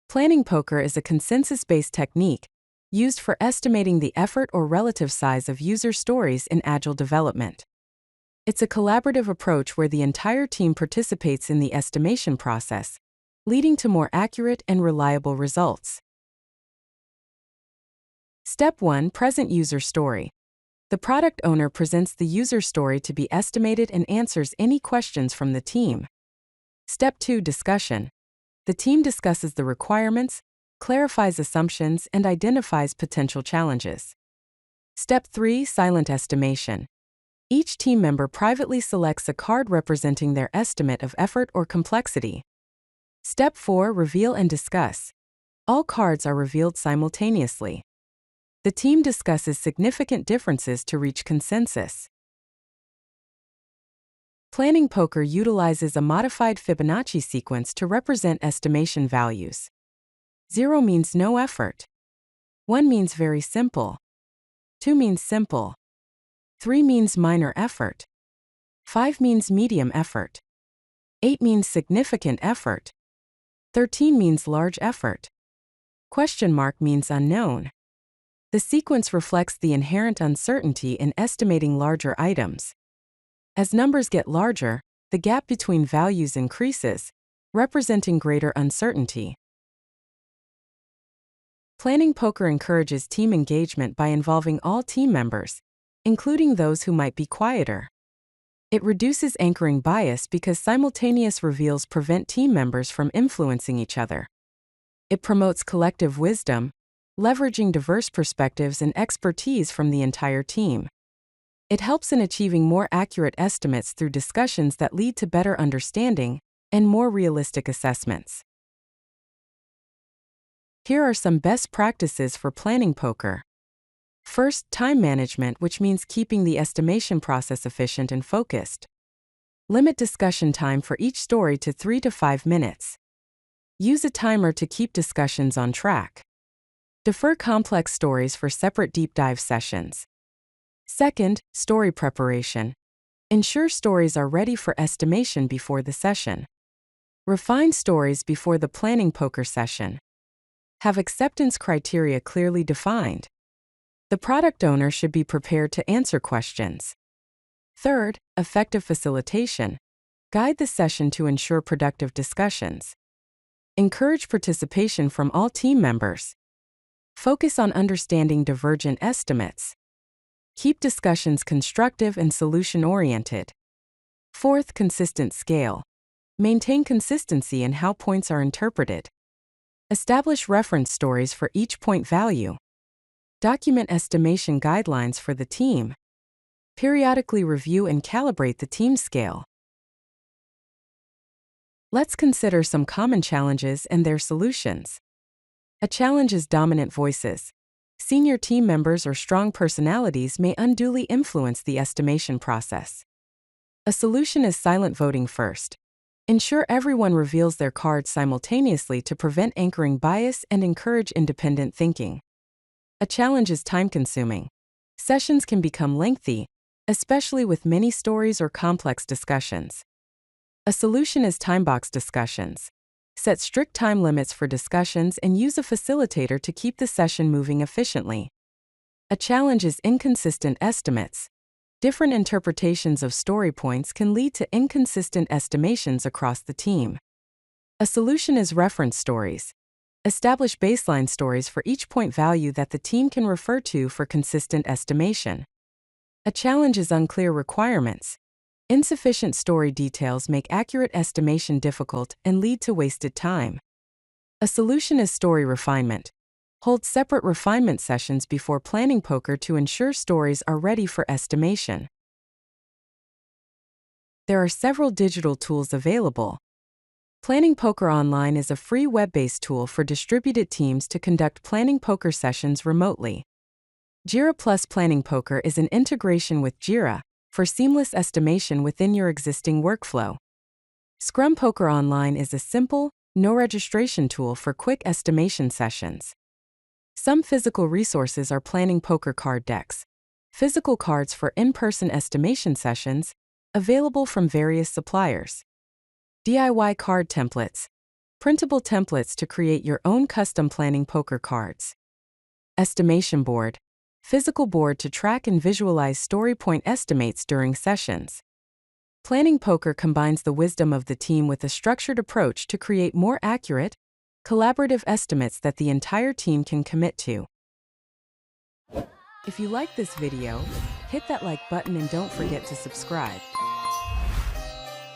Planning poker is a consensus-based technique used for estimating the effort or relative size of user stories in Agile development. It's a collaborative approach where the entire team participates in the estimation process, leading to more accurate and reliable results. Step 1. Present user story. The product owner presents the user story to be estimated and answers any questions from the team. Step 2. Discussion. The team discusses the requirements, clarifies assumptions, and identifies potential challenges. Step 3. Silent estimation. Each team member privately selects a card representing their estimate of effort or complexity. Step 4. Reveal and discuss. All cards are revealed simultaneously. The team discusses significant differences to reach consensus. Planning poker utilizes a modified Fibonacci sequence to represent estimation values. 0 means no effort. 1 means very simple. 2 means simple. 3 means minor effort. 5 means medium effort. 8 means significant effort. 13 means large effort. Question mark means unknown. The sequence reflects the inherent uncertainty in estimating larger items. As numbers get larger, the gap between values increases, representing greater uncertainty. Planning poker encourages team engagement by involving all team members, including those who might be quieter. It reduces anchoring bias because simultaneous reveals prevent team members from influencing each other. It promotes collective wisdom, leveraging diverse perspectives and expertise from the entire team. It helps in achieving more accurate estimates through discussions that lead to better understanding and more realistic assessments. Here are some best practices for planning poker. First, time management, which means keeping the estimation process efficient and focused. Limit discussion time for each story to 3 to 5 minutes. Use a timer to keep discussions on track. Defer complex stories for separate deep dive sessions. Second, story preparation. Ensure stories are ready for estimation before the session. Refine stories before the planning poker session. Have acceptance criteria clearly defined. The product owner should be prepared to answer questions. Third, effective facilitation. Guide the session to ensure productive discussions. Encourage participation from all team members. Focus on understanding divergent estimates. Keep discussions constructive and solution-oriented. Fourth, consistent scale. Maintain consistency in how points are interpreted. Establish reference stories for each point value. Document estimation guidelines for the team. Periodically review and calibrate the team scale. Let's consider some common challenges and their solutions. A challenge is dominant voices. Senior team members or strong personalities may unduly influence the estimation process. A solution is silent voting first. Ensure everyone reveals their cards simultaneously to prevent anchoring bias and encourage independent thinking. A challenge is time-consuming. Sessions can become lengthy, especially with many stories or complex discussions. A solution is time-box discussions. Set strict time limits for discussions and use a facilitator to keep the session moving efficiently. A challenge is inconsistent estimates. Different interpretations of story points can lead to inconsistent estimations across the team. A solution is reference stories. Establish baseline stories for each point value that the team can refer to for consistent estimation. A challenge is unclear requirements. Insufficient story details make accurate estimation difficult and lead to wasted time. A solution is story refinement. Hold separate refinement sessions before planning poker to ensure stories are ready for estimation. There are several digital tools available. Planning Poker Online is a free web-based tool for distributed teams to conduct planning poker sessions remotely. Jira Plus Planning Poker is an integration with Jira for seamless estimation within your existing workflow. Scrum Poker Online is a simple, no-registration tool for quick estimation sessions. Some physical resources are planning poker card decks, physical cards for in-person estimation sessions, available from various suppliers. DIY card templates. Printable templates to create your own custom planning poker cards. Estimation board. Physical board to track and visualize story point estimates during sessions. Planning poker combines the wisdom of the team with a structured approach to create more accurate, collaborative estimates that the entire team can commit to. If you like this video, hit that like button and don't forget to subscribe.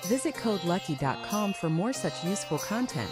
Visit codelucky.com for more such useful content.